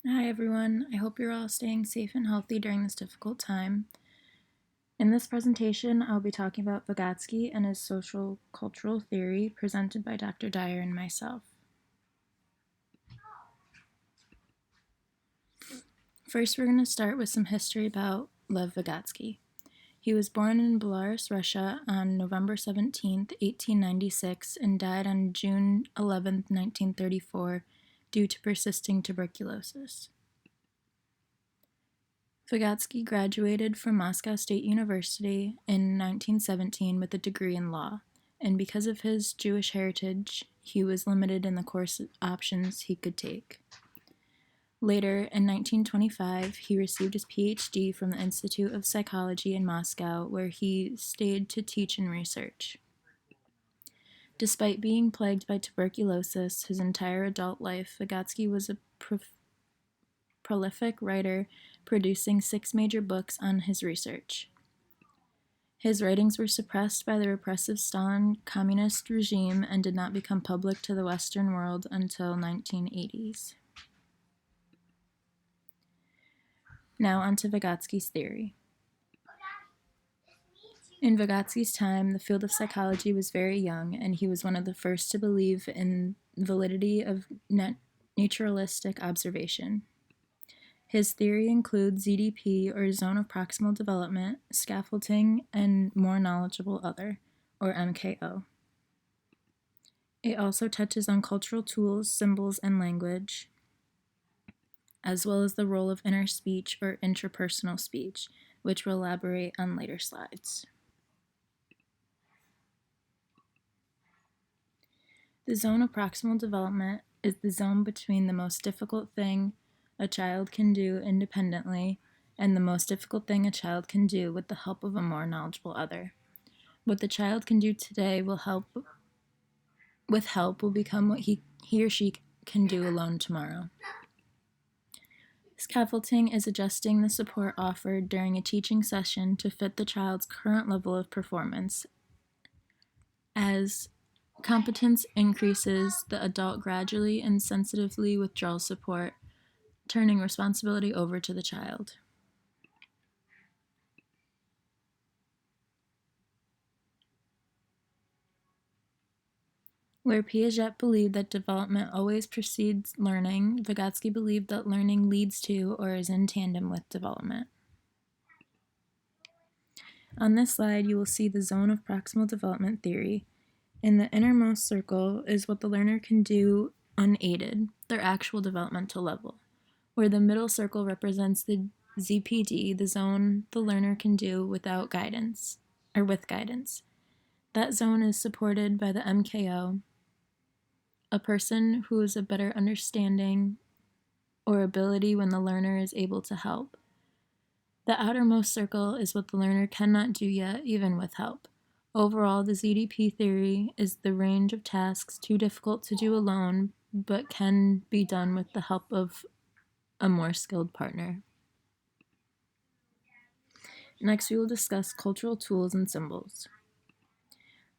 Hi everyone, I hope you're all staying safe and healthy during this difficult time. In this presentation, I'll be talking about Vygotsky and his social cultural theory presented by Dr. Dyer and myself. First, we're going to start with some history about Lev Vygotsky. He was born in Belarus, Russia on November 17, 1896, and died on June 11, 1934, due to persisting tuberculosis. Vygotsky graduated from Moscow State University in 1917 with a degree in law, and because of his Jewish heritage, he was limited in the course options he could take. Later, in 1925, he received his PhD from the Institute of Psychology in Moscow, where he stayed to teach and research. Despite being plagued by tuberculosis his entire adult life, Vygotsky was a prolific writer, producing 6 major books on his research. His writings were suppressed by the repressive Stalin communist regime and did not become public to the Western world until 1980s. Now on to Vygotsky's theory. In Vygotsky's time, the field of psychology was very young, and he was one of the first to believe in validity of naturalistic observation. His theory includes ZDP, or zone of proximal development, scaffolding, and more knowledgeable other, or MKO. It also touches on cultural tools, symbols, and language, as well as the role of inner speech or intrapersonal speech, which we'll elaborate on later slides. The zone of proximal development is the zone between the most difficult thing a child can do independently and the most difficult thing a child can do with the help of a more knowledgeable other. What the child can do today will become what he or she can do alone tomorrow. Scaffolding is adjusting the support offered during a teaching session to fit the child's current level of performance. As competence increases, the adult gradually and sensitively withdraws support, turning responsibility over to the child. Where Piaget believed that development always precedes learning, Vygotsky believed that learning leads to or is in tandem with development. On this slide, you will see the zone of proximal development theory. In the innermost circle is what the learner can do unaided, their actual developmental level, where the middle circle represents the ZPD, the zone the learner can do without guidance, or with guidance. That zone is supported by the MKO, a person who has a better understanding or ability when the learner is able to help. The outermost circle is what the learner cannot do yet, even with help. Overall, the ZDP theory is the range of tasks too difficult to do alone, but can be done with the help of a more skilled partner. Next, we will discuss cultural tools and symbols.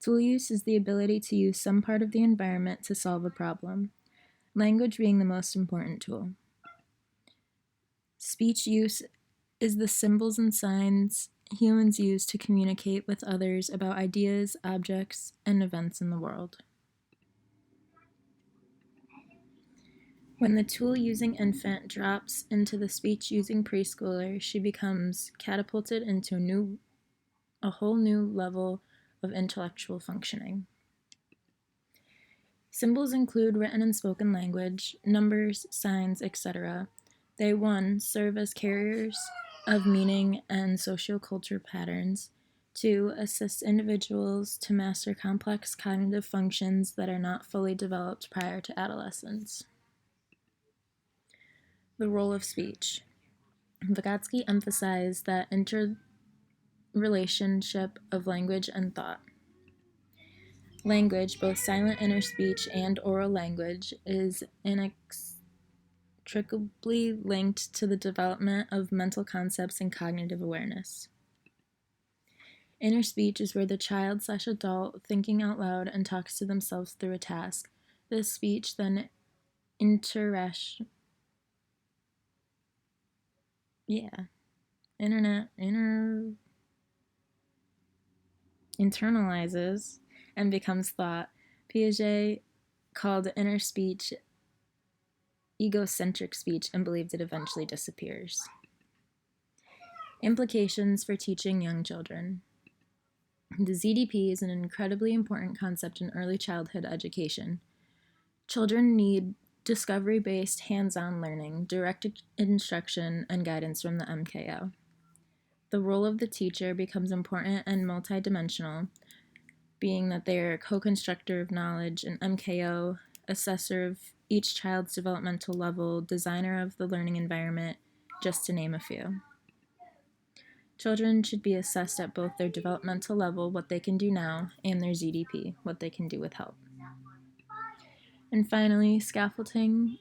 Tool use is the ability to use some part of the environment to solve a problem, language being the most important tool. Speech use is the symbols and signs humans use to communicate with others about ideas, objects, and events in the world. When the tool-using infant drops into the speech-using preschooler, she becomes catapulted into a whole new level of intellectual functioning. Symbols include written and spoken language, numbers, signs, etc. They, 1, serve as carriers of meaning and sociocultural patterns. 2, assist individuals to master complex cognitive functions that are not fully developed prior to adolescence. The role of speech. Vygotsky emphasized that interrelationship of language and thought. Language, both silent inner speech and oral language, is inextricably linked to the development of mental concepts and cognitive awareness. Inner speech is where the child/adult thinking out loud and talks to themselves through a task. This speech then Yeah. Internalizes and becomes thought. Piaget called inner speech egocentric speech and believed it eventually disappears. Implications for teaching young children. The ZDP is an incredibly important concept in early childhood education. Children need discovery-based hands-on learning, direct instruction, and guidance from the MKO. The role of the teacher becomes important and multidimensional, being that they are a co-constructor of knowledge, an MKO, assessor of each child's developmental level, designer of the learning environment, just to name a few. Children should be assessed at both their developmental level, what they can do now, and their ZDP, what they can do with help. And finally, scaffolding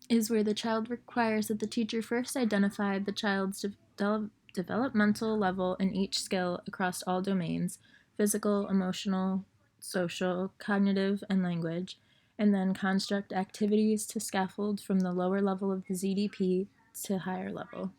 is where the child requires that the teacher first identify the child's developmental level in each skill across all domains, physical, emotional, social, cognitive, and language, and then construct activities to scaffold from the lower level of the ZDP to higher level.